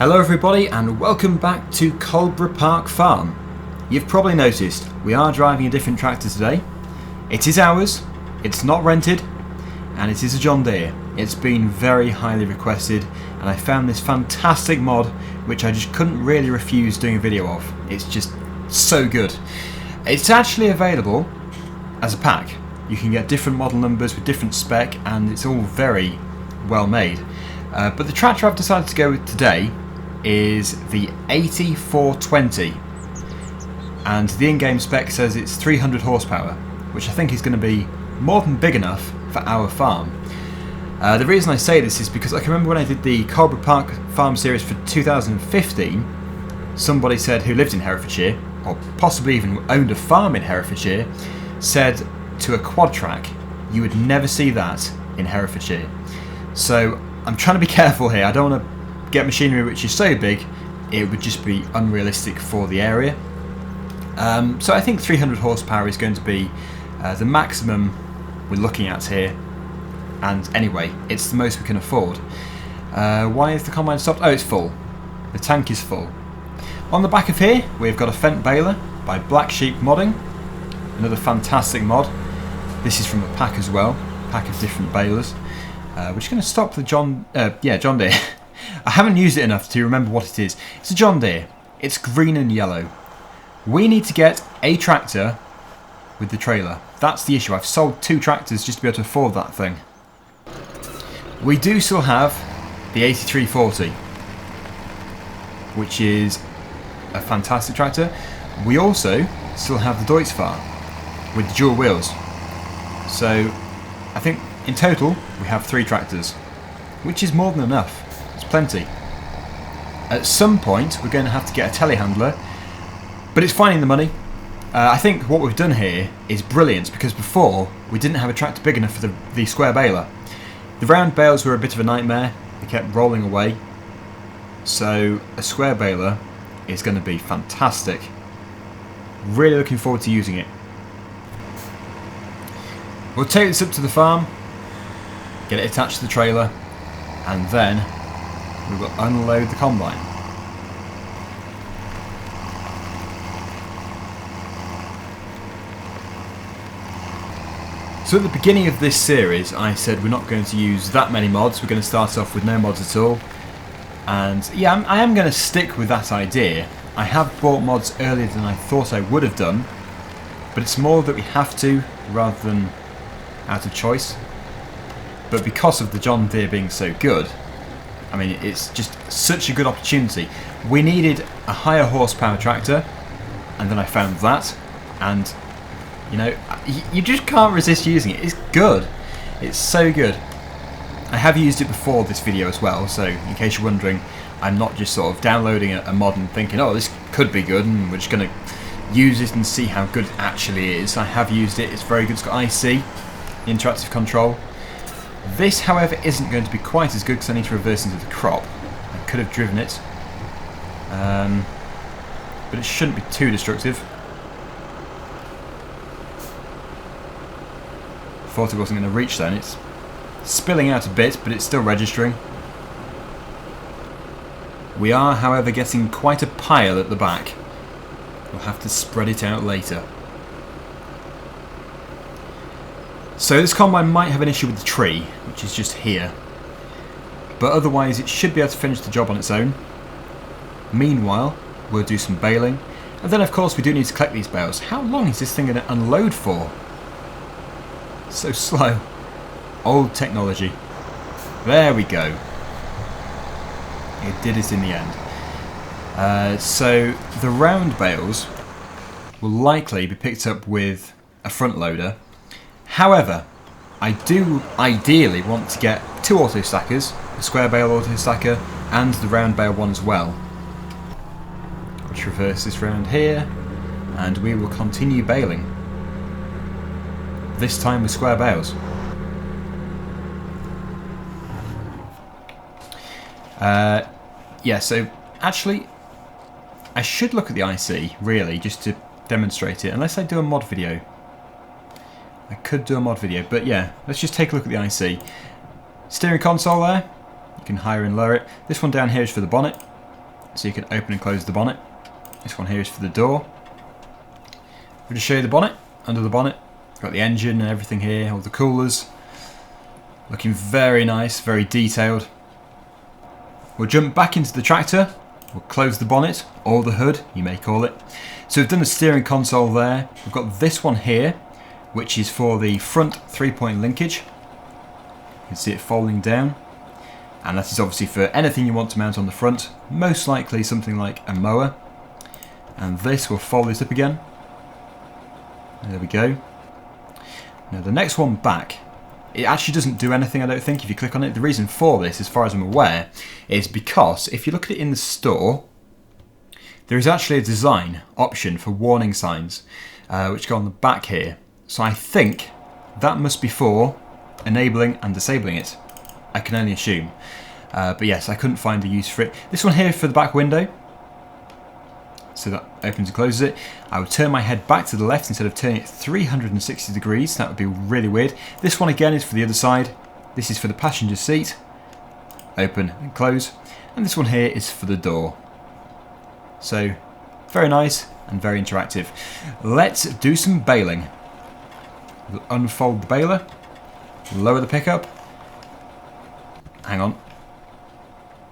Hello everybody and welcome back to Coldborough Park Farm. You've probably noticed we are driving a different tractor today. It is ours, it's not rented, and it is a John Deere. It's been very highly requested and I found this fantastic mod which I just couldn't really refuse doing a video of. It's just so good. It's actually available as a pack. You can get different model numbers with different spec and it's all very well made. But the tractor I've decided to go with today is the 8420, and the in-game spec says it's 300 horsepower, which I think is going to be more than big enough for our farm. The reason I say this is because I can remember when I did the Coldborough Park Farm series for 2015, somebody said who lived in Herefordshire, or possibly even owned a farm in Herefordshire, said to a quad track, you would never see that in Herefordshire. So I'm trying to be careful here. I don't want to get machinery which is so big it would just be unrealistic for the area. So I think 300 horsepower is going to be the maximum we're looking at here, and anyway it's the most we can afford. Why is the combine stopped? Oh, it's full. The tank is full. On the back of here we've got a Fendt baler by Black Sheep Modding, another fantastic mod. This is from a pack as well, a pack of different balers. We're just going to stop the John Deere. I haven't used it enough to remember what it is. It's a John Deere. It's green and yellow. We need to get a tractor with the trailer. That's the issue. I've sold 2 tractors just to be able to afford that thing. We do still have the 8340, which is a fantastic tractor. We also still have the Deutzfahr with the dual wheels. So I think in total we have 3 tractors, which is more than enough. It's plenty. At some point we're going to have to get a telehandler, but it's finding the money. I think what we've done here is brilliant, because before we didn't have a tractor big enough for the square baler. The round bales were a bit of a nightmare. They kept rolling away. So a square baler is going to be fantastic. Really looking forward to using it. We'll take this up to the farm, get it attached to the trailer, and then we will unload the combine. So at the beginning of this series I said we're not going to use that many mods, we're going to start off with no mods at all. And yeah, I am going to stick with that idea. I have bought mods earlier than I thought I would have done, but it's more that we have to rather than out of choice. But because of the John Deere being so good, I mean, it's just such a good opportunity. We needed a higher horsepower tractor, and then I found that, and you know, you just can't resist using it. It's good. It's so good. I have used it before this video as well, so in case you're wondering, I'm not just sort of downloading a mod and thinking, oh, this could be good, and we're just going to use it and see how good it actually is. I have used it. It's very good. It's got IC, interactive control. This, however, isn't going to be quite as good because I need to reverse into the crop. I could have driven it, but it shouldn't be too destructive. Thought it wasn't going to reach then. It's spilling out a bit, but it's still registering. We are, however, getting quite a pile at the back. We'll have to spread it out later. So this combine might have an issue with the tree, which is just here, but otherwise it should be able to finish the job on its own. Meanwhile, we'll do some baling, and then of course we do need to collect these bales. How long is this thing going to unload for? So slow. Old technology. There we go. It did it in the end. So the round bales will likely be picked up with a front loader. However, I do ideally want to get 2 auto stackers, the square bale auto stacker and the round bale one as well. Let's reverse this round here and we will continue baling. This time with square bales. Yeah, so actually I should look at the IC really just to demonstrate it, unless I do a mod video. I could do a mod video, but yeah, let's just take a look at the IC. Steering console there, you can higher and lower it. This one down here is for the bonnet. so you can open and close the bonnet. This one here is for the door. We'll just show you the bonnet. Under the bonnet, got the engine and everything here, all the coolers. Looking very nice, very detailed. We'll jump back into the tractor. We'll close the bonnet, or the hood, you may call it. So we've done the steering console there. We've got this one here, which is for the front 3-point linkage. You can see it folding down. And that is obviously for anything you want to mount on the front, most likely something like a mower. And this will fold this up again. There we go. Now the next one back, it actually doesn't do anything, I don't think, if you click on it. The reason for this, as far as I'm aware, is because if you look at it in the store, there is actually a design option for warning signs, which go on the back here. So I think that must be for enabling and disabling it. I can only assume. But yes, I couldn't find a use for it. This one here for the back window. So that opens and closes it. I would turn my head back to the left instead of turning it 360 degrees. That would be really weird. This one again is for the other side. This is for the passenger seat. Open and close. And this one here is for the door. So, very nice and very interactive. Let's do some baling. We'll unfold the baler. Lower the pickup. Hang on.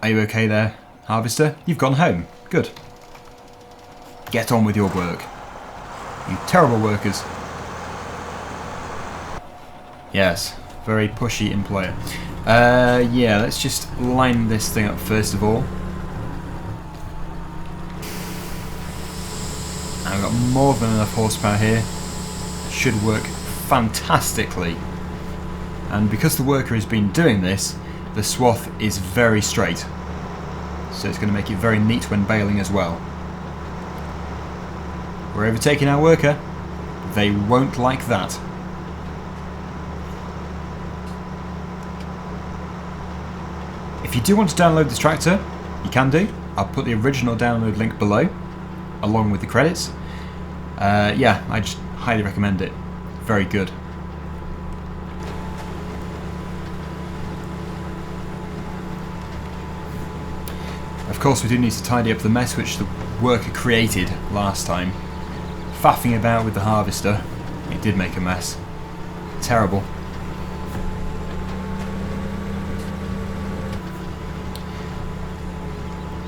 Are you okay there, harvester? You've gone home. Good. Get on with your work. You terrible workers. Yes, very pushy employer. Yeah, let's just line this thing up first of all. I've got more than enough horsepower here. Should work fantastically. And because the worker has been doing this, the swath is very straight. So it's going to make it very neat when baling as well. We're overtaking our worker. They won't like that. If you do want to download this tractor, you can do. I'll put the original download link below, along with the credits. Yeah, I just highly recommend it. Very good. Of course, we do need to tidy up the mess which the worker created last time. Faffing about with the harvester, it did make a mess. Terrible.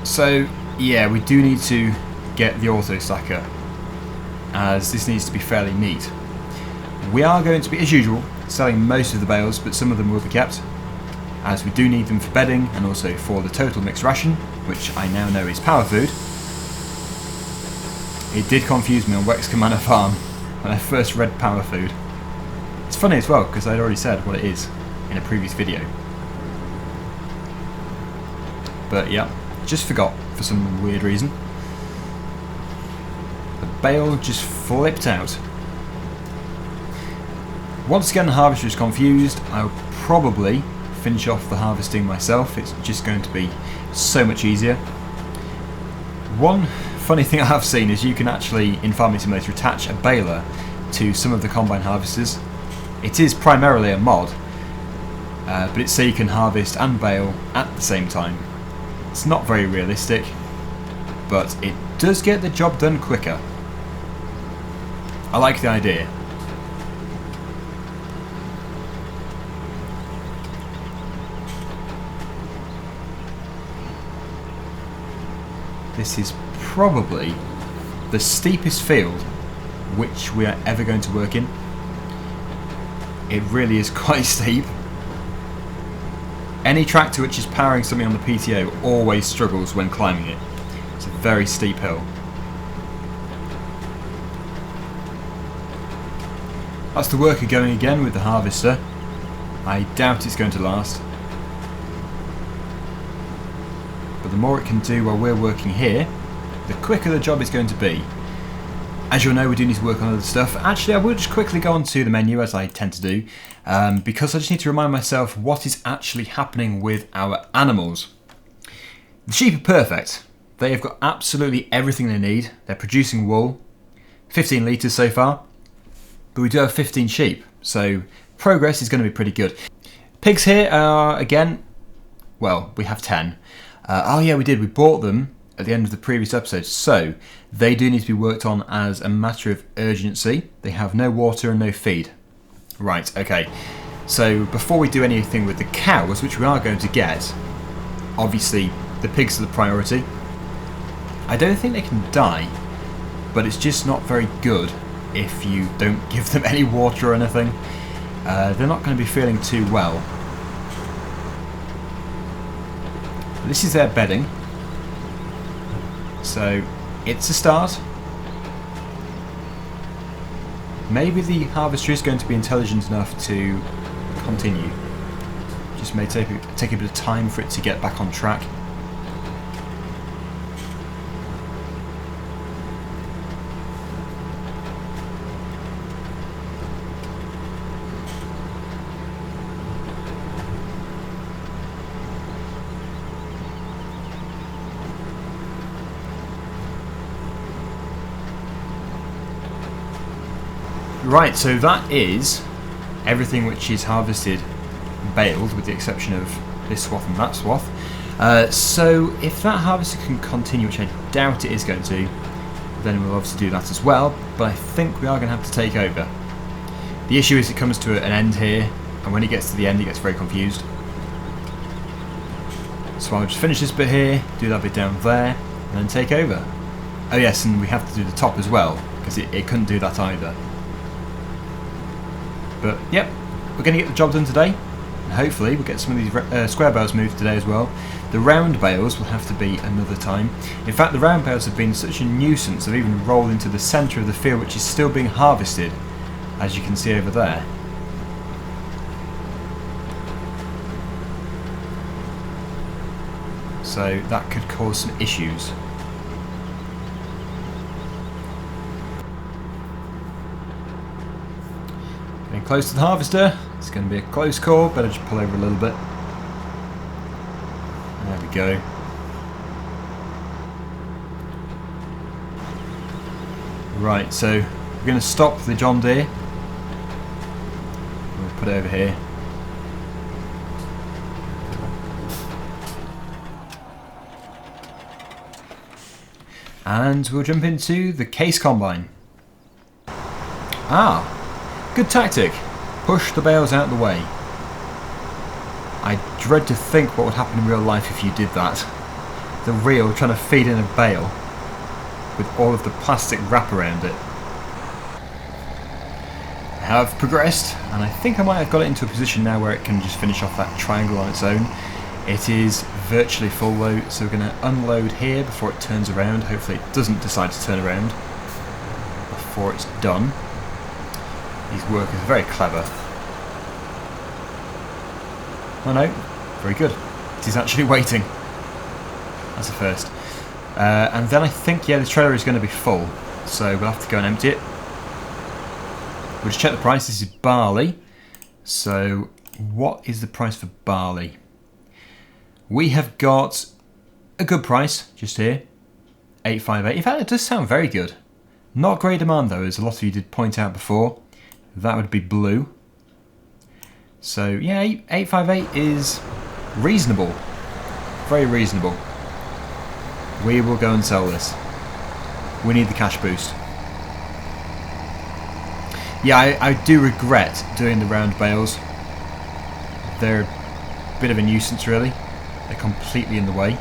So, yeah, we do need to get the auto stacker, as this needs to be fairly neat. We are going to be, as usual, selling most of the bales, but some of them will be kept, as we do need them for bedding and also for the total mixed ration, which I now know is power food. It did confuse me on Wexcombe Manor Farm when I first read power food. It's funny as well because I'd already said what it is in a previous video. But yeah, just forgot for some weird reason. The bale just flipped out. Once again the harvester is confused. I'll probably finish off the harvesting myself. It's just going to be so much easier. One funny thing I have seen is you can actually, in Farming Simulator, attach a baler to some of the combine harvesters. It is primarily a mod, but it's so you can harvest and bale at the same time. It's not very realistic, but it does get the job done quicker. I like the idea. This is probably the steepest field which we are ever going to work in. It really is quite steep. Any tractor which is powering something on the PTO always struggles when climbing it. It's a very steep hill. That's the worker going again with the harvester. I doubt it's going to last. But the more it can do while we're working here, the quicker the job is going to be. As you'll know, we do need to work on other stuff. Actually, I will just quickly go onto the menu, as I tend to do, because I just need to remind myself what is actually happening with our animals. The sheep are perfect. They have got absolutely everything they need. They're producing wool, 15 litres so far, but we do have 15 sheep, so progress is going to be pretty good. Pigs here are, again, well, we have 10. Oh yeah, we did. We bought them at the end of the previous episode, so they do need to be worked on as a matter of urgency. They have no water and no feed. Right, okay. So before we do anything with the cows, which we are going to get, obviously the pigs are the priority. I don't think they can die, but it's just not very good if you don't give them any water or anything. They're not going to be feeling too well. This is their bedding, so it's a start. Maybe the harvester is going to be intelligent enough to continue. Just may take a bit of time for it to get back on track. Right, so that is everything which is harvested, baled, with the exception of this swath and that swath. So if that harvester can continue, which I doubt it is going to, then we'll obviously do that as well, but I think we are going to have to take over. The issue is it comes to an end here, and when it gets to the end it gets very confused. So I'll just finish this bit here, do that bit down there, and then take over. Oh yes, and we have to do the top as well, because it couldn't do that either. But yep, we're going to get the job done today, and hopefully we'll get some of these square bales moved today as well. The round bales will have to be another time. In fact, the round bales have been such a nuisance, they've even rolled into the centre of the field, which is still being harvested, as you can see over there. So that could cause some issues. Getting close to the harvester. It's going to be a close call. Better just pull over a little bit. There we go. Right, so we're going to stop the John Deere. We'll put it over here. And we'll jump into the case combine. Ah! Good tactic. Push the bales out of the way. I dread to think what would happen in real life if you did that. The reel trying to feed in a bale with all of the plastic wrap around it. I have progressed, and I think I might have got it into a position now where it can just finish off that triangle on its own. It is virtually full though, so we're going to unload here before it turns around. Hopefully it doesn't decide to turn around before it's done. These workers are very clever. Oh no, very good. It is actually waiting. That's a first. And then I think, yeah, the trailer is going to be full, so we'll have to go and empty it. We'll just check the price. This is barley. So what is the price for barley? We have got a good price just here, 858. In fact, it does sound very good. Not great demand though, as a lot of you did point out before. That would be blue. So yeah, 858 is reasonable. Very reasonable. We will go and sell this. We need the cash boost. Yeah, I do regret doing the round bales. They're a bit of a nuisance really. They're completely in the way.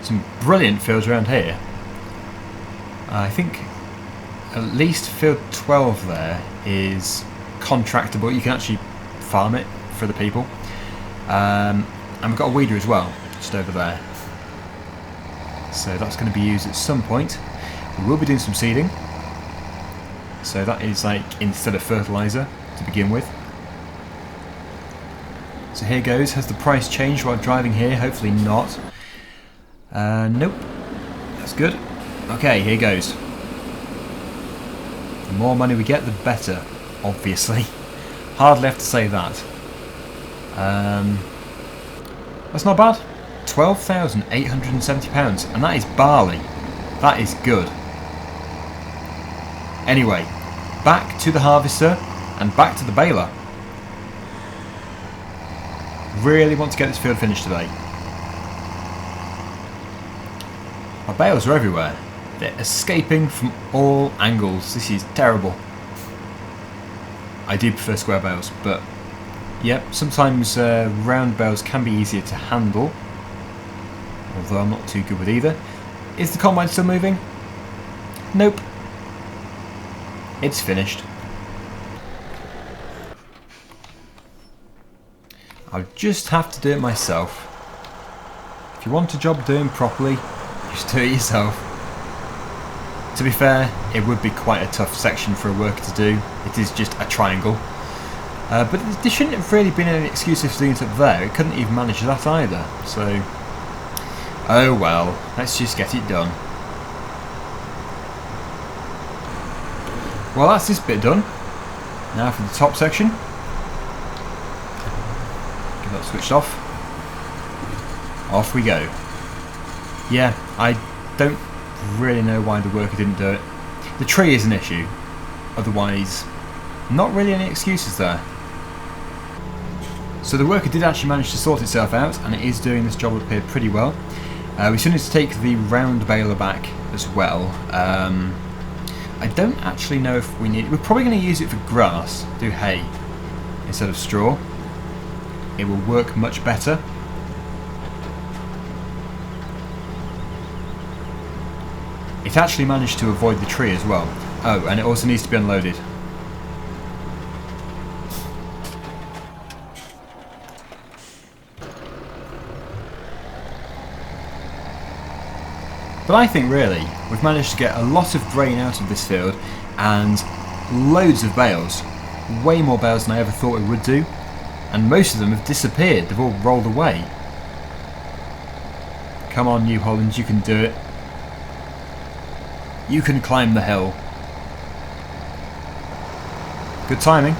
Some brilliant fields around here. I think at least field 12 there is contractable. You can actually farm it for the people. And we've got a weeder as well, just over there. So that's going to be used at some point. We will be doing some seeding. So that is like instead of fertiliser to begin with. So here goes. Has the price changed while driving here? Hopefully not. Nope. That's good. Okay, here goes. The more money we get, the better, obviously. Hardly have to say that. That's not bad. £12,870, and that is barley. That is good. Anyway, back to the harvester and back to the baler. Really want to get this field finished today. Our bales are everywhere. They're escaping from all angles. This is terrible. I do prefer square bales, but yep, sometimes round bales can be easier to handle. Although I'm not too good with either. Is the combine still moving? Nope. It's finished. I'll just have to do it myself. If you want a job doing properly, just do it yourself. To be fair, it would be quite a tough section for a worker to do. It is just a triangle. But there shouldn't have really been any excuses for doing it up there. It couldn't even manage that either. So, oh well, let's just get it done. Well, that's this bit done. Now for the top section. Get that switched off. Off we go. Yeah, I don't really know why the worker didn't do it. The tree is an issue. Otherwise, not really any excuses there. So the worker did actually manage to sort itself out, and it is doing this job up here pretty well. We still need to take the round baler back as well. I don't actually know if we need... We're probably going to use it for grass, do hay instead of straw. It will work much better. It actually managed to avoid the tree as well. Oh, and it also needs to be unloaded. But I think really, we've managed to get a lot of grain out of this field and loads of bales. Way more bales than I ever thought we would do. And most of them have disappeared, they've all rolled away. Come on, New Holland, you can do it. You can climb the hill. Good timing.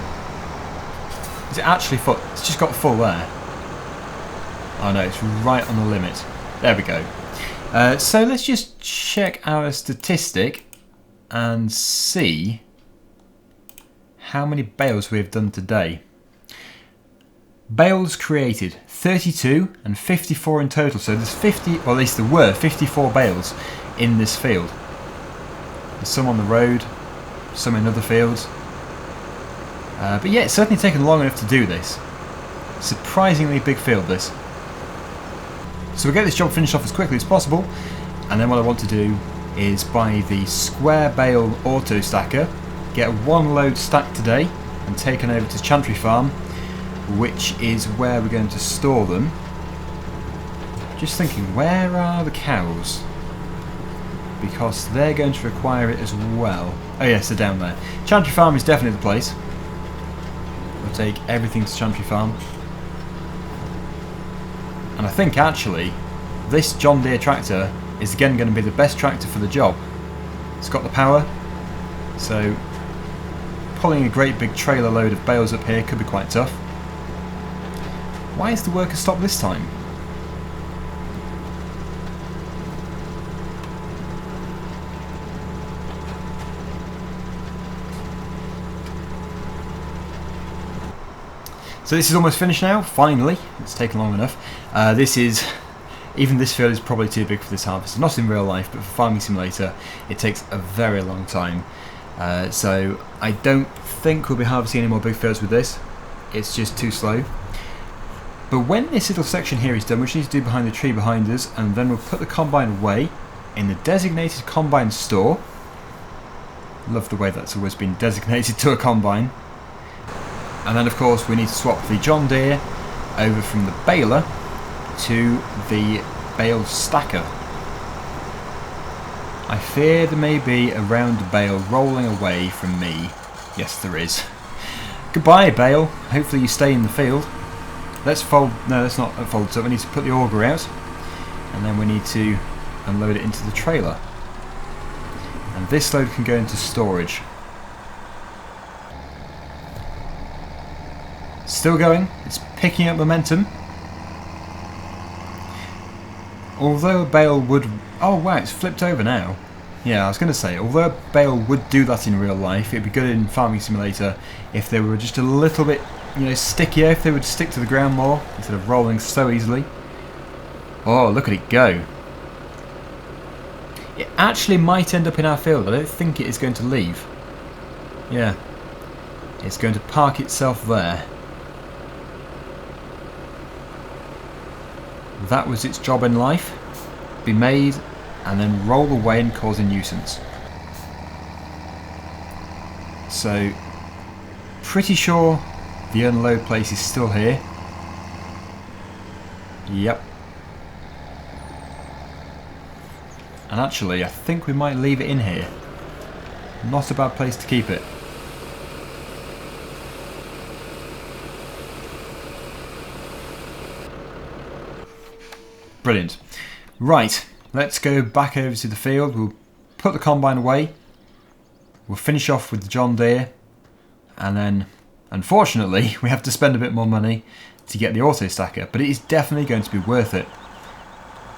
Is it actually full? It's just got full there. Oh no, it's right on the limit. There we go. So let's just check our statistic and see how many bales we have done today. Bales created 32 and 54 in total. So there's 50, or at least there were 54 bales in this field. There's some on the road, some in other fields. But yeah, it's certainly taken long enough to do this. Surprisingly big field, this. So we'll get this job finished off as quickly as possible, and then what I want to do is buy the square bale auto stacker, get one load stacked today and taken over to Chantry Farm, which is where we're going to store them. Just thinking, where are the cows? Because they're going to require it as well. Oh yes, they're down there. Chantry Farm is definitely the place. We'll take everything to Chantry Farm. And I think actually, this John Deere tractor is again going to be the best tractor for the job. It's got the power, so pulling a great big trailer load of bales up here could be quite tough. Why has the worker stopped this time? So this is almost finished now, finally. It's taken long enough. Even this field is probably too big for this harvest. Not in real life, but for Farming Simulator, it takes a very long time. So I don't think we'll be harvesting any more big fields with this. It's just too slow. But when this little section here is done, which we need to do behind the tree behind us, and then we'll put the combine away in the designated combine store. Love the way that's always been designated to a combine. And then of course we need to swap the John Deere over from the baler to the bale stacker. I fear there may be a round bale rolling away from me. Yes, there is. Goodbye, bale. Hopefully you stay in the field. Let's fold... No, let's not fold it up. We need to put the auger out. And then we need to unload it into the trailer. And this load can go into storage. Still going. It's picking up momentum. Although a bale would... Oh wow, it's flipped over now. Yeah, I was going to say, although a bale would do that in real life, it'd be good in Farming Simulator if they were just a little bit, stickier, if they would stick to the ground more, instead of rolling so easily. Oh, look at it go. It actually might end up in our field. I don't think it is going to leave. Yeah. It's going to park itself there. That was its job in life. Be made and then roll away and cause a nuisance. So, pretty sure the unload place is still here. Yep. And actually, I think we might leave it in here. Not a bad place to keep it. Brilliant. Right, let's go back over to the field. We'll put the combine away. We'll finish off with the John Deere. And then, unfortunately, we have to spend a bit more money to get the auto stacker. But it is definitely going to be worth it.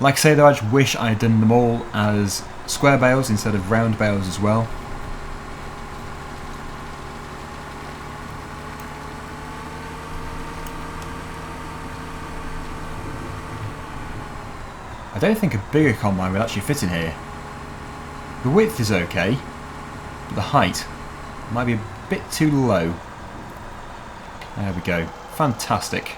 Like I say though, I just wish I had done them all as square bales instead of round bales as well. I don't think a bigger combine would actually fit in here. The width is okay, but the height might be a bit too low. There we go. Fantastic.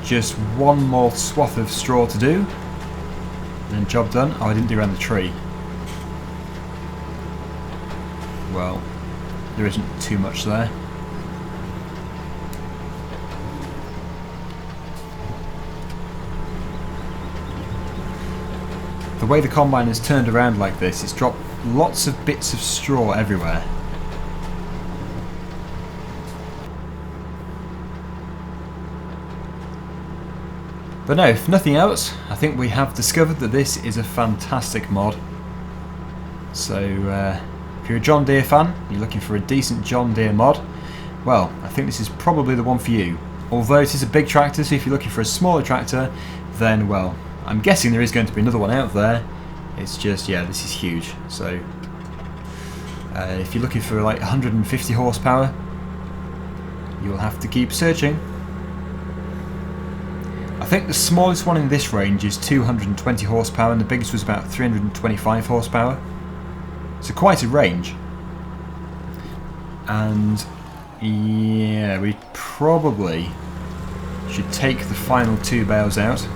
Just one more swath of straw to do, and then job done. Oh, I didn't do around the tree. Well, there isn't too much there. The way the combine is turned around like this, it's dropped lots of bits of straw everywhere. But no, if nothing else, I think we have discovered that this is a fantastic mod. So, if you're a John Deere fan, you're looking for a decent John Deere mod, well, I think this is probably the one for you. Although it is a big tractor, so if you're looking for a smaller tractor, then, well, I'm guessing there is going to be another one out there. It's just, yeah, this is huge. So, if you're looking for like 150 horsepower, you'll have to keep searching. I think the smallest one in this range is 220 horsepower and the biggest was about 325 horsepower. So quite a range. And yeah, we probably should take the final two bales out.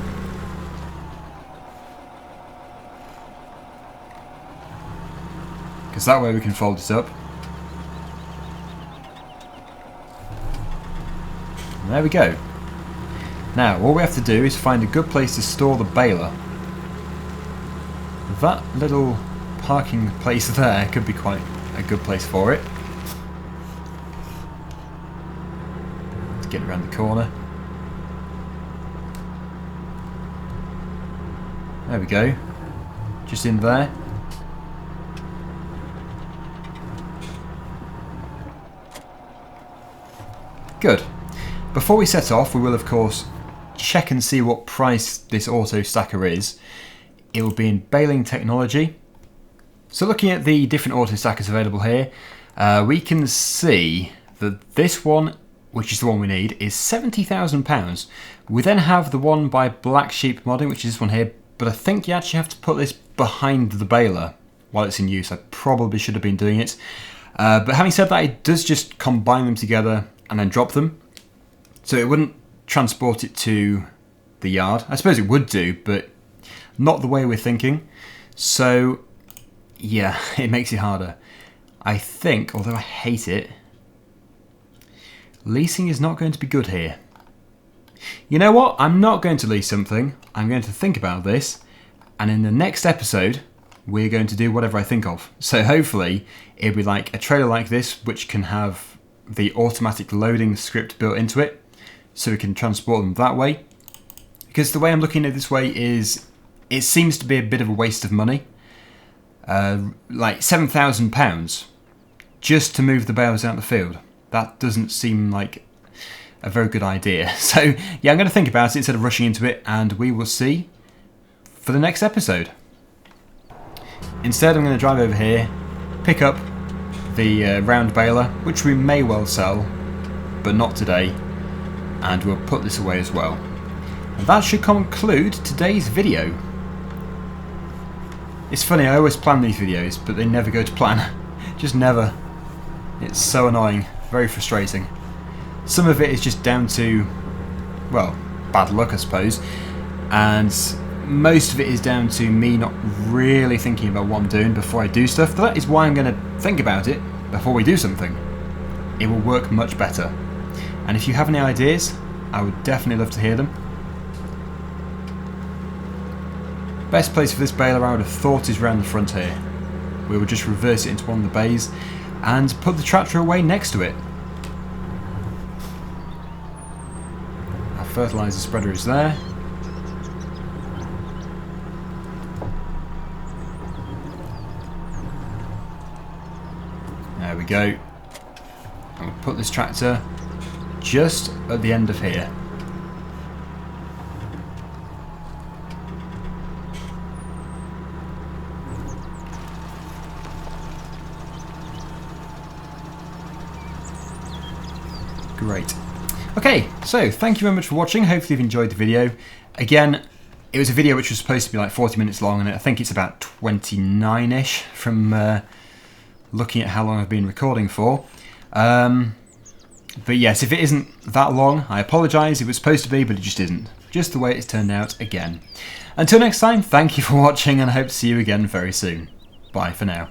Because that way we can fold it up. And there we go. Now, all we have to do is find a good place to store the baler. That little parking place there could be quite a good place for it. Let's get around the corner. There we go. Just in there. Good. Before we set off, we will of course check and see what price this auto stacker is. It will be in Baling technology. So looking at the different auto stackers available here, we can see that this one, which is the one we need, is £70,000. We then have the one by Black Sheep Modding, which is this one here, but I think you actually have to put this behind the baler while it's in use. I probably should have been doing it. But having said that, it does just combine them together and then drop them. So it wouldn't transport it to the yard. I suppose it would do, but not the way we're thinking. So, yeah, it makes it harder. I think, although I hate it, leasing is not going to be good here. You know what? I'm not going to lease something. I'm going to think about this, and in the next episode, we're going to do whatever I think of. So hopefully, it'll be like a trailer like this, which can have the automatic loading script built into it, so we can transport them that way. Because the way I'm looking at it this way is, it seems to be a bit of a waste of money. Like £7,000 just to move the bales out the field. That doesn't seem like a very good idea. So yeah, I'm going to think about it instead of rushing into it, and we will see for the next episode. Instead, I'm going to drive over here, pick up the round baler, which we may well sell, but not today. and we'll put this away as well. And that should conclude today's video. It's funny, I always plan these videos, but they never go to plan. Just never. It's so annoying, very frustrating. Some of it is just down to, well, bad luck I suppose, and most of it is down to me not really thinking about what I'm doing before I do stuff. But that is why I'm going to think about it before we do something. It will work much better. And if you have any ideas, I would definitely love to hear them. Best place for this baler I would have thought is round the front here. We will just reverse it into one of the bays and put the tractor away next to it. Our fertiliser spreader is there. There we go. And we'll put this tractor just at the end of here. Great. Okay, so thank you very much for watching. Hopefully you've enjoyed the video. Again, it was a video which was supposed to be like 40 minutes long, and I think it's about 29-ish from looking at how long I've been recording for. But yes, if it isn't that long, I apologise. It was supposed to be, but it just isn't. Just the way it's turned out again. Until next time, thank you for watching, and I hope to see you again very soon. Bye for now.